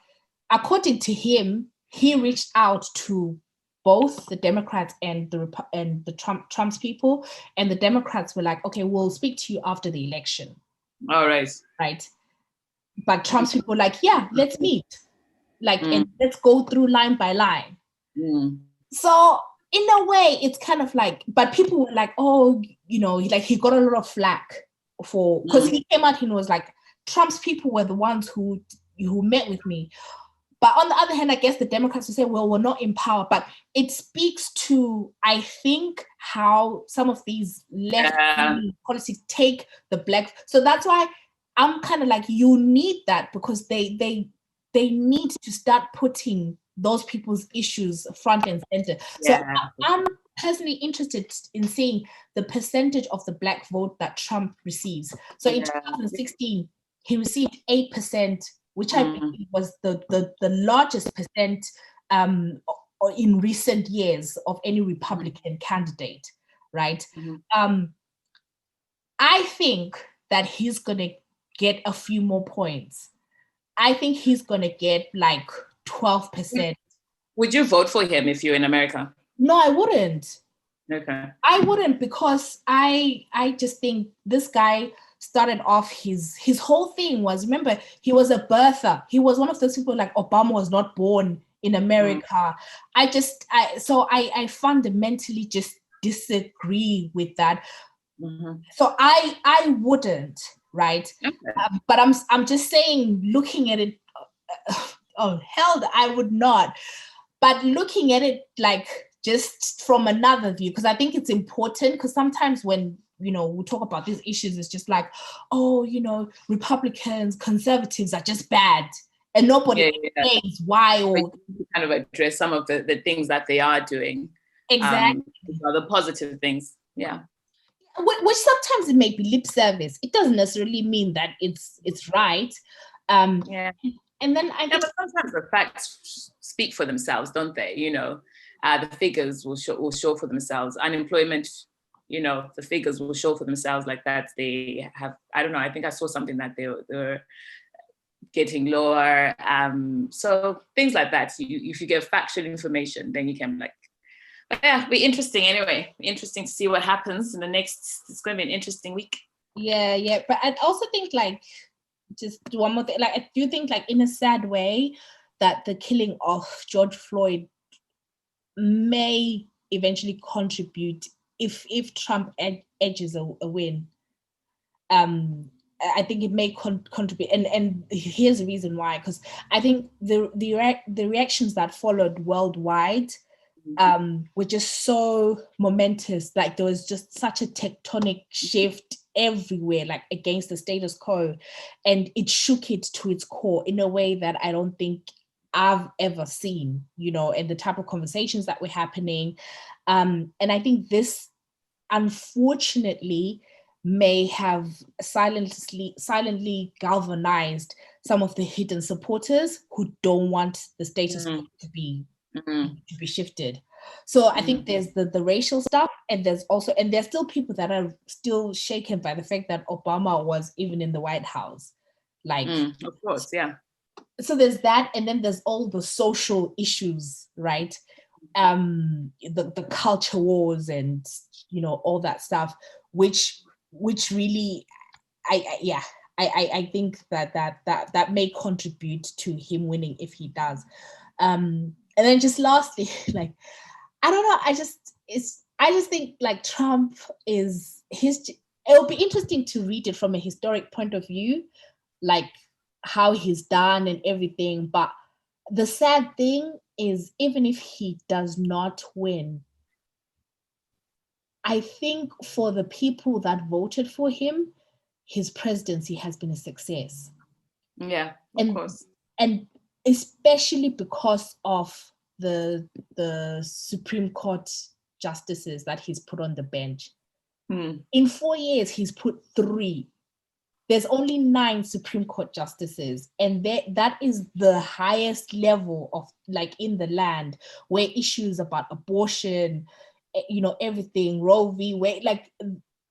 [SPEAKER 1] According to him, he reached out to both the Democrats and the Trump's people, and the Democrats were like, okay, we'll speak to you after the election.
[SPEAKER 2] All right.
[SPEAKER 1] Right. But Trump's people were like, yeah, let's meet. Like, and let's go through line by line. So in a way, it's kind of like, but people were like, oh, you know, like he got a lot of flack for, because he came out and was like, Trump's people were the ones who met with me. But on the other hand, I guess the Democrats will say, well, we're not in power. But it speaks to, I think, how some of these left policies take the Black. So that's why I'm kind of like, you need that, because they need to start putting those people's issues front and center. So I'm personally interested in seeing the percentage of the Black vote that Trump receives. So in 2016, he received 8%, which I believe was the largest percent in recent years of any Republican candidate, right? I think that he's going to get a few more points. I think he's going to get like 12%.
[SPEAKER 2] Would you vote for him if you're in America?
[SPEAKER 1] No, I wouldn't.
[SPEAKER 2] Okay.
[SPEAKER 1] I wouldn't, because I just think this guy started off his whole thing was, remember, he was a birther. He was one of those people like Obama was not born in America. I fundamentally just disagree with that. So I wouldn't, right?
[SPEAKER 2] Okay.
[SPEAKER 1] But I'm just saying, looking at it, oh hell, I would not. But looking at it like just from another view, because I think it's important, because sometimes when, you know, we talk about these issues, it's just like, oh, you know, Republicans, conservatives are just bad, and nobody explains why, or
[SPEAKER 2] kind of address some of the things that they are doing.
[SPEAKER 1] Exactly.
[SPEAKER 2] The positive things. Yeah.
[SPEAKER 1] Which sometimes it may be lip service. It doesn't necessarily mean that it's right. And then I guess,
[SPEAKER 2] but sometimes the facts speak for themselves, don't they? You know, the figures will show for themselves. Unemployment, you know, the figures will show for themselves, like that. They have, I don't know, I think I saw something that they're getting lower. So things like that. So if you get factual information, then you can like, but yeah, be interesting anyway. Interesting to see what happens in the next, it's going to be an interesting week.
[SPEAKER 1] Yeah. But I also think, like, just one more thing, like, I do think, like, in a sad way, that the killing of George Floyd may eventually contribute, if Trump edges a win. I think it may contribute, and here's the reason why, because I think the reactions that followed worldwide were just so momentous. Like, there was just such a tectonic shift everywhere, like against the status quo, and it shook it to its core in a way that I don't think I've ever seen, you know, and the type of conversations that were happening. And I think this, unfortunately, may have silently galvanized some of the hidden supporters who don't want the status quo to be shifted. So I think there's the racial stuff, and there's still people that are still shaken by the fact that Obama was even in the White House. Like,
[SPEAKER 2] of course, yeah.
[SPEAKER 1] So there's that, and then there's all the social issues, right? The culture wars and all that stuff, which really, I think that may contribute to him winning if he does. And then just lastly, like, I don't know, I just think like Trump it'll be interesting to read it from a historic point of view, like how he's done and everything. But the sad thing is, even if he does not win, I think for the people that voted for him, his presidency has been a success.
[SPEAKER 2] Yeah, of course.
[SPEAKER 1] And especially because of the Supreme Court justices that he's put on the bench. In 4 years, he's put 3. There's only 9 Supreme Court justices, and that is the highest level of, like, in the land, where issues about abortion, everything, Roe v. Wade, like,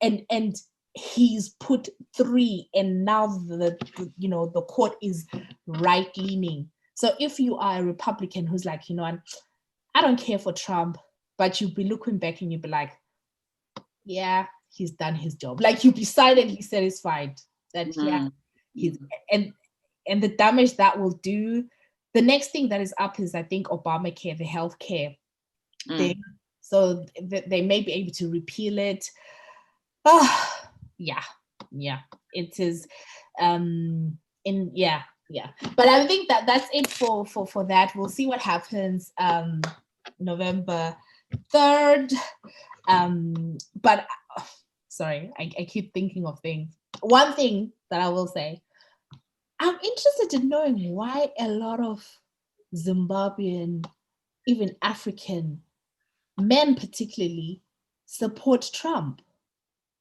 [SPEAKER 1] and he's put 3, and now the court is right leaning. So if you are a Republican who's like, I don't care for Trump, but you'll be looking back and you'll be like, yeah, he's done his job. Like, you'll be silently satisfied that he's and the damage that will do. The next thing that is up is, I think, Obamacare, the healthcare thing. So they may be able to repeal it. Yeah, it is. But I think that's it for that. We'll see what happens November 3rd. But sorry, I keep thinking of things. One thing that I will say, I'm interested in knowing why a lot of Zimbabwean, even African men particularly, support Trump.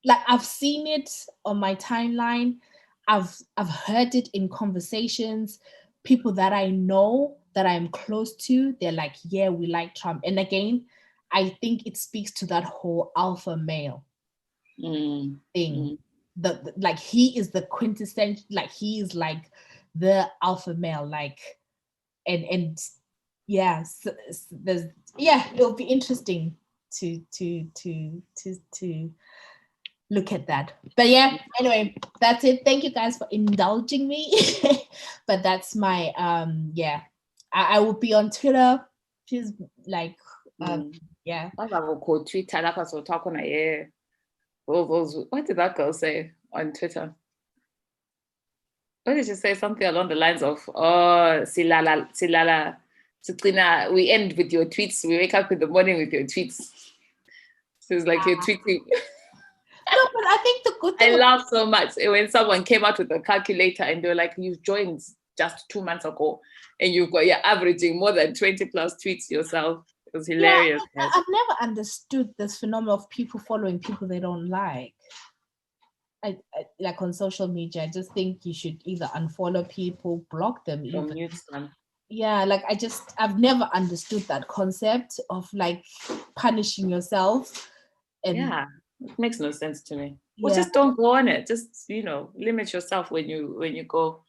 [SPEAKER 1] Like, I've seen it on my timeline. I've heard it in conversations. People that I know, that I'm close to, they're like, yeah, we like Trump. And again, I think it speaks to that whole alpha male thing. Like, he is the quintessential, like, he is like the alpha male, like, and it'll be interesting to look at that. But yeah, anyway, that's it. Thank you guys for indulging me. But that's my I will be on Twitter. She's like yeah.
[SPEAKER 2] I will call Twitter. What did that girl say on Twitter? What did she say? Something along the lines of, silala. We end with your tweets. We wake up in the morning with your tweets. So it's like you're tweeting.
[SPEAKER 1] No, but I think the good thing,
[SPEAKER 2] I laugh so much when someone came out with a calculator and they were like, you've joined just 2 months ago and you're averaging more than 20 plus tweets yourself. It was hilarious.
[SPEAKER 1] Yeah, I've never understood this phenomenon of people following people they don't like. I like on social media. I just think you should either unfollow people, block them, even
[SPEAKER 2] mute them.
[SPEAKER 1] Yeah, like I've never understood that concept of like punishing yourself. And
[SPEAKER 2] yeah, it makes no sense to me. Well, just don't go on it. Just limit yourself when you go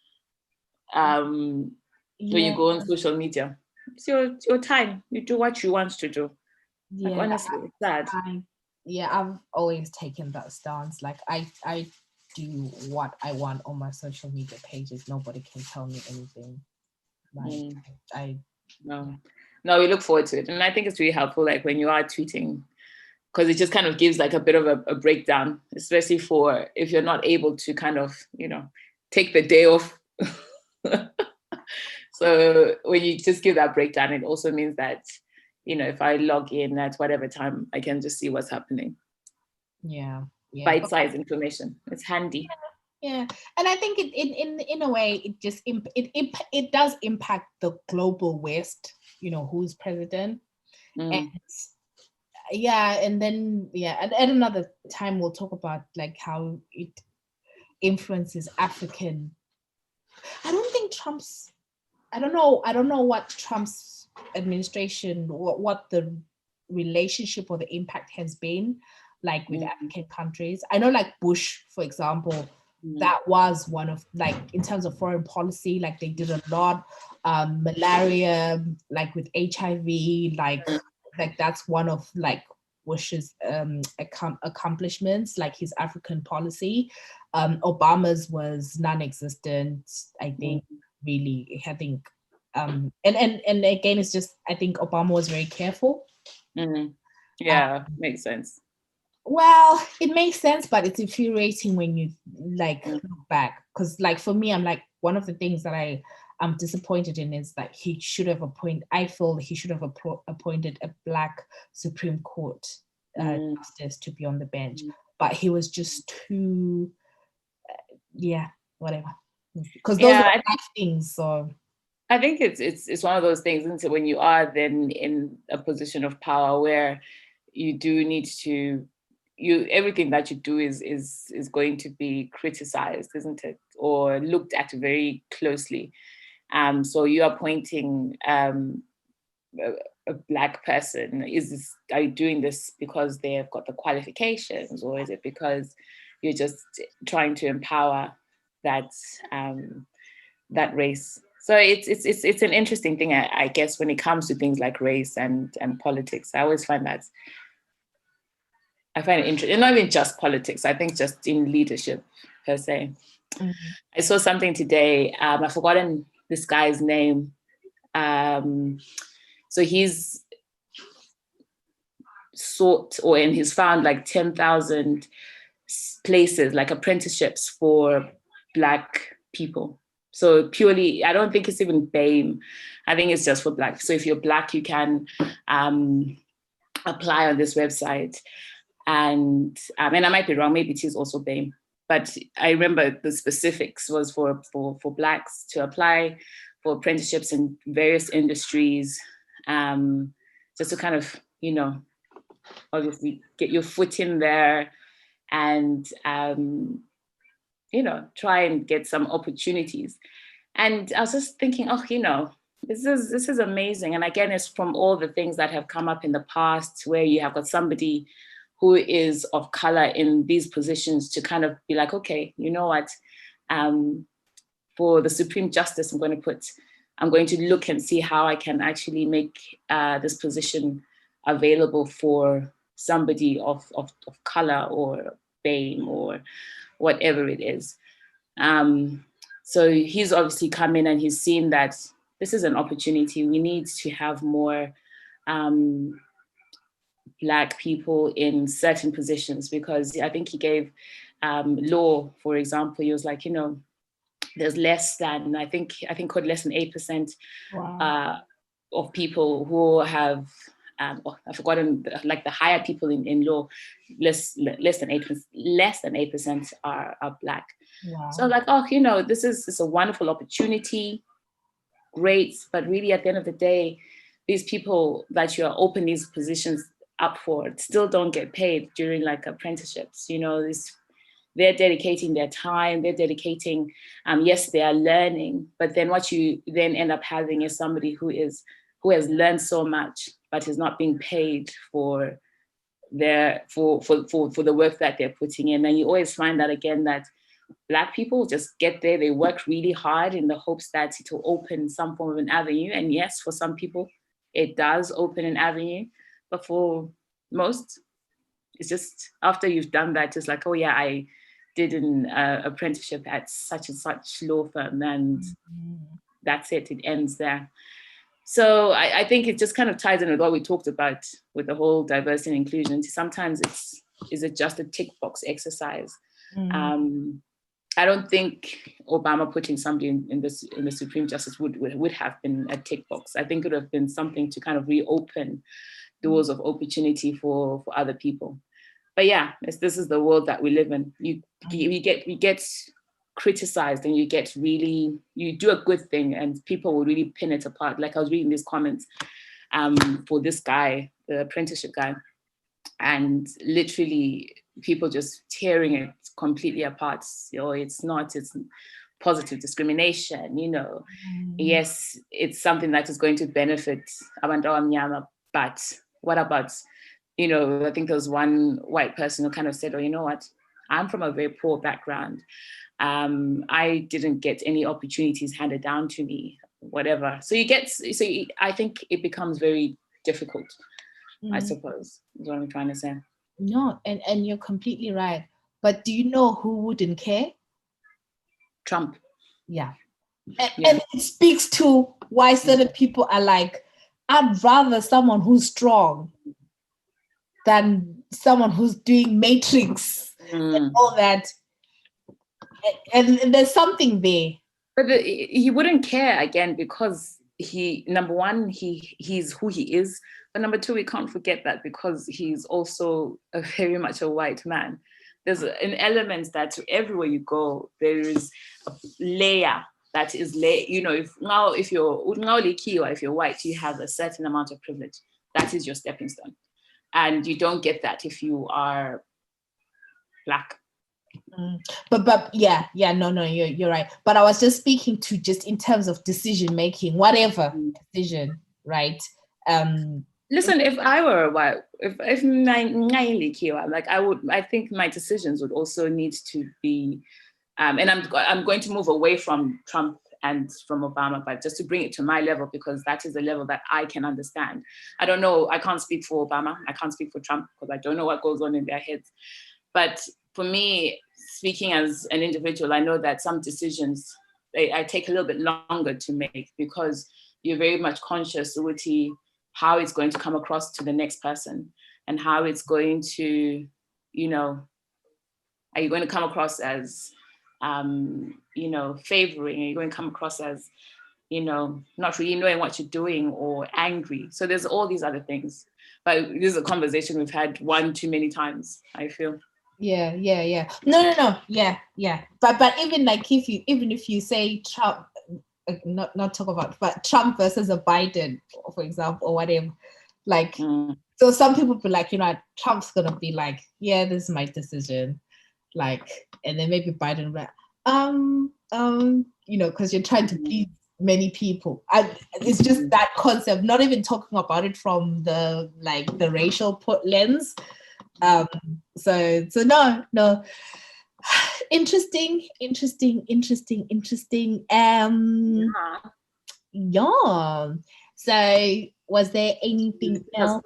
[SPEAKER 2] when you go on social media. It's your time. You do what you want to do. Like, honestly, it's sad.
[SPEAKER 1] I've always taken that stance. Like, I do what I want on my social media pages. Nobody can tell me anything. Like
[SPEAKER 2] No, we look forward to it, and I think it's really helpful. Like, when you are tweeting, because it just kind of gives like a bit of a breakdown, especially for if you're not able to kind of take the day off. So when you just give that breakdown, it also means that if I log in at whatever time, I can just see what's happening.
[SPEAKER 1] Yeah.
[SPEAKER 2] Bite-sized information. It's handy.
[SPEAKER 1] Yeah, and I think in a way it just it does impact the global West. Who's president, and then at another time we'll talk about like how it influences African. I don't know what Trump's administration, what the relationship or the impact has been like with African countries. I know like Bush, for example, that was one of like in terms of foreign policy, like they did a lot. Malaria, like with HIV, like that's one of like Bush's accomplishments, like his African policy. Obama's was non-existent, I think. Really, I think and again, it's just I think Obama was very careful.
[SPEAKER 2] Yeah, makes sense.
[SPEAKER 1] Well, it makes sense, but it's infuriating when you like look back, because like for me, I'm like, one of the things that I'm disappointed in is that he should have appointed a Black Supreme Court justice to be on the bench, but he was just too whatever, because those are life things. So
[SPEAKER 2] I think it's one of those things, isn't it, when you are then in a position of power where you do need to, everything that you do is going to be criticized, isn't it, or looked at very closely. So you are appointing a Black person. Are you doing this because they have got the qualifications, or is it because you're just trying to empower that that race? So it's an interesting thing, I guess, when it comes to things like race and politics. I always find it interesting, and not even just politics. I think just in leadership per se. I saw something today. I've forgotten this guy's name. So he's he's found like 10,000 places, like apprenticeships for Black people. So purely, I don't think it's even BAME. I think it's just for Black. So if you're Black, you can apply on this website. And I might be wrong, maybe it is also BAME. But I remember the specifics was for Blacks to apply for apprenticeships in various industries, just to kind of, obviously get your foot in there and, try and get some opportunities. And I was just thinking, this is amazing. And again, it's from all the things that have come up in the past, where you have got somebody who is of color in these positions to kind of be like, okay, you know what, for the Supreme Justice, I'm going to look and see how I can actually make this position available for somebody of color or BAME or whatever it is. So he's obviously come in and he's seen that this is an opportunity. We need to have more Black people in certain positions, because I think he gave law, for example. He was like, there's less than 8% of people who have I've forgotten, like the higher people in law, less than 8% are Black.
[SPEAKER 1] Wow.
[SPEAKER 2] So like, this is a wonderful opportunity, great, but really at the end of the day, these people that you are open these positions up for still don't get paid during like apprenticeships. They're dedicating their time, they're dedicating, yes, they are learning, but then what you then end up having is somebody who has learned so much, but is not being paid for the work that they're putting in. And you always find that again, that Black people just get there, they work really hard in the hopes that it will open some form of an avenue. And yes, for some people, it does open an avenue, but for most, it's just after you've done that, it's like, oh yeah, I did an apprenticeship at such and such law firm, and that's it ends there. So I think it just kind of ties in with what we talked about with the whole diversity and inclusion. Sometimes is it just a tick box exercise? I don't think Obama putting somebody in the Supreme Justice would have been a tick box. I think it would have been something to kind of reopen doors of opportunity for other people. But yeah, this is the world that we live in. We get criticized, and you do a good thing and people will really pin it apart. Like I was reading these comments for this guy, the apprenticeship guy, and literally people just tearing it completely apart. It's positive discrimination, Yes, it's something that is going to benefit abantu abamnyama, but what about, I think there was one white person who kind of said, oh, you know what? I'm from a very poor background. I didn't get any opportunities handed down to me, whatever. I think it becomes very difficult, I suppose, is what I'm trying to say.
[SPEAKER 1] No, and you're completely right. But do you know who wouldn't care?
[SPEAKER 2] Trump.
[SPEAKER 1] Yeah. And it speaks to why certain people are like, I'd rather someone who's strong than someone who's doing Matrix and all that. And there's something there.
[SPEAKER 2] But he wouldn't care, again, because number one, he's who he is. But number two, we can't forget that because he's also very much a white man. There's an element that everywhere you go, there is a layer that is if you're white, you have a certain amount of privilege. That is your stepping stone. And you don't get that if you are Black.
[SPEAKER 1] But yeah, no, you're right. But I was just speaking to just in terms of decision making, whatever decision, right?
[SPEAKER 2] Listen, if I were a white, if I think my decisions would also need to be, and I'm going to move away from Trump and from Obama, but just to bring it to my level, because that is a level that I can understand. I don't know, I can't speak for Obama, I can't speak for Trump, because I don't know what goes on in their heads. But for me, speaking as an individual, I know that some decisions, I take a little bit longer to make, because you're very much conscious of how it's going to come across to the next person, and how it's going to, are you going to come across as, favoring? Are you going to come across as, not really knowing what you're doing, or angry? So there's all these other things. But this is a conversation we've had one too many times, I feel.
[SPEAKER 1] Yeah. No. Yeah. But even like if you say Trump, not talk about, but Trump versus a Biden, for example, or whatever, like, so some people be like, Trump's gonna be like, yeah, this is my decision, like, and then maybe Biden will be like, because you're trying to please many people. And it's just that concept, not even talking about it from the racial lens. So no. Interesting. Yeah. So was there anything else?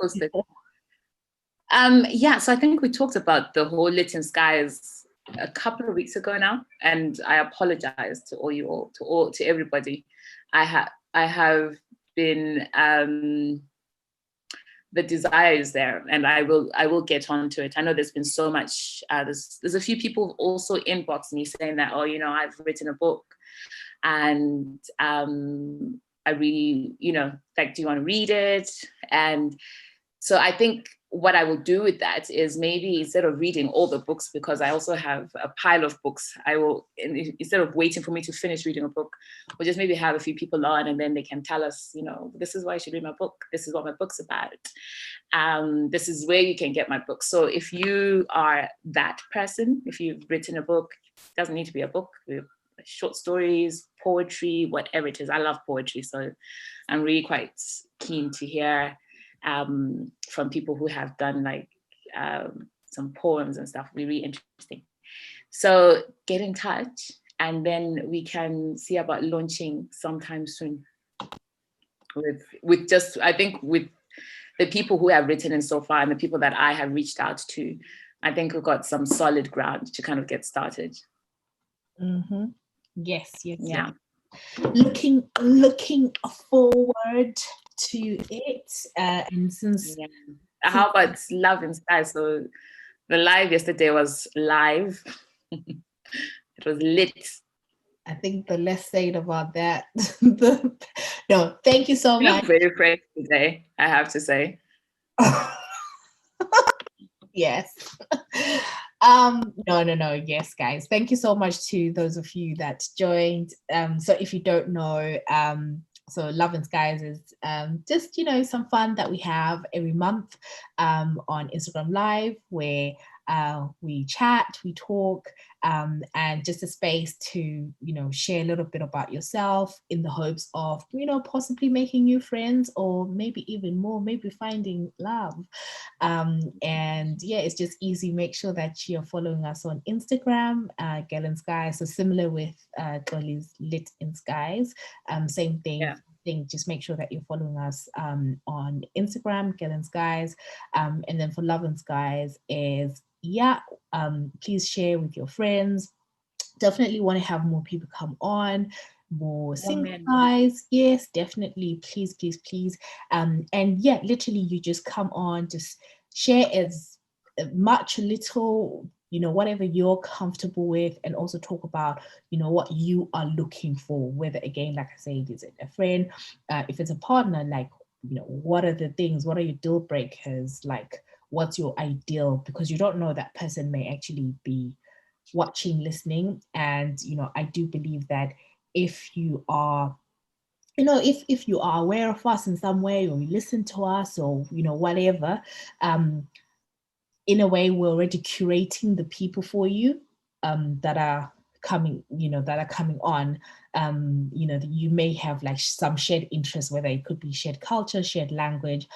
[SPEAKER 2] So I think we talked about the whole lit in skies a couple of weeks ago now, and I apologize to to everybody. I have been the desire is there, and I will get onto it. I know there's been so much. There's a few people also inboxed me saying that, I've written a book, and I really, like, do you want to read it? And so I think what I will do with that is, maybe instead of reading all the books, because I also have a pile of books, I will, instead of waiting for me to finish reading a book, we'll just maybe have a few people on, and then they can tell us, this is why you should read my book. This is what my book's about. This is where you can get my book. So if you are that person, if you've written a book, it doesn't need to be a book, short stories, poetry, whatever it is. I love poetry, so I'm really quite keen to hear from people who have done some poems and stuff. Really interesting. So get in touch, and then we can see about launching sometime soon with just, I think, with the people who have written in so far, and the people that I have reached out to. I think we've got some solid ground to kind of get started.
[SPEAKER 1] Mm-hmm. Yes.
[SPEAKER 2] Yeah.
[SPEAKER 1] Looking forward to it. And since
[SPEAKER 2] how about Love in Sky? So the live yesterday was live. It was lit.
[SPEAKER 1] I think the less said about that. No, thank you so much.
[SPEAKER 2] You look very fresh today, I have to say.
[SPEAKER 1] Yes. No. Yes, guys. Thank you so much to those of you that joined. So if you don't know, so Love in Skies is just, some fun that we have every month on Instagram Live, where We chat, we talk, and just a space to, share a little bit about yourself in the hopes of, possibly making new friends, or maybe even more, maybe finding love. And yeah, it's just easy. Make sure that you're following us on Instagram, Girl in Skies. So similar with Xolie's Lit in Skies, same thing.
[SPEAKER 2] Yeah.
[SPEAKER 1] Just make sure that you're following us on Instagram, Girl in Skies. And then for Love in Skies is, please share with your friends. Definitely want to have more people come on, more single guys. Yes, definitely. Please, please, please. And yeah, literally you just come on, just share as much, little, whatever you're comfortable with, and also talk about, what you are looking for, whether, again, like I say, is it a friend, if it's a partner, like, what are the things, what are your deal breakers, like, what's your ideal, because you don't know, that person may actually be watching, listening. And I do believe that if you are if you are aware of us in some way, or you listen to us, or whatever, in a way, we're already curating the people for you that are coming, on. That you may have like some shared interests, whether it could be shared culture, shared language,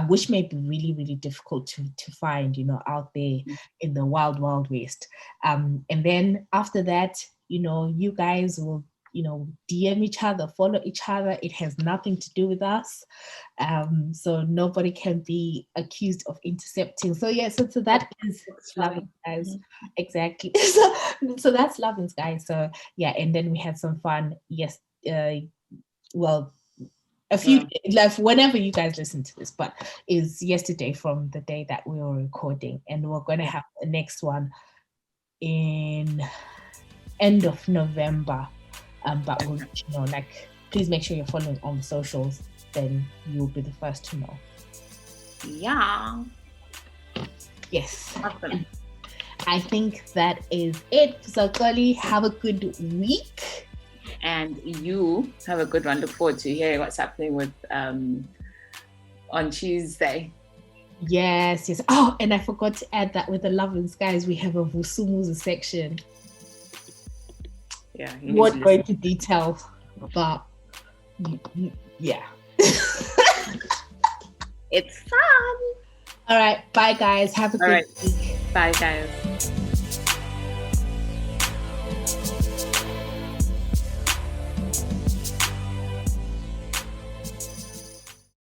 [SPEAKER 1] which may be really, really difficult to find, out there in the wild, wild west. And then after that, you guys will, DM each other, follow each other. It has nothing to do with us. So nobody can be accused of intercepting. So yeah, so that is Love in Skies. Exactly. So that's Love in Skies. So yeah, and then we had some fun. Yes, well, a few, like whenever you guys listen to this, but is yesterday from the day that we were recording, and we're going to have the next one in end of November. But we'll, like, please make sure you're following on the socials, then you'll be the first to know.
[SPEAKER 2] Yeah.
[SPEAKER 1] Yes.
[SPEAKER 2] Awesome.
[SPEAKER 1] I think that is it. So Xolie, have a good week.
[SPEAKER 2] And you have a good one. Look forward to hearing what's happening with on Tuesday.
[SPEAKER 1] Yes. Oh, and I forgot to add that with the Love in Skies, we have a Vusumuza section.
[SPEAKER 2] Yeah.
[SPEAKER 1] Won't go into detail, but yeah.
[SPEAKER 2] It's fun.
[SPEAKER 1] All right. Bye, guys. Have a good week.
[SPEAKER 2] Bye, guys.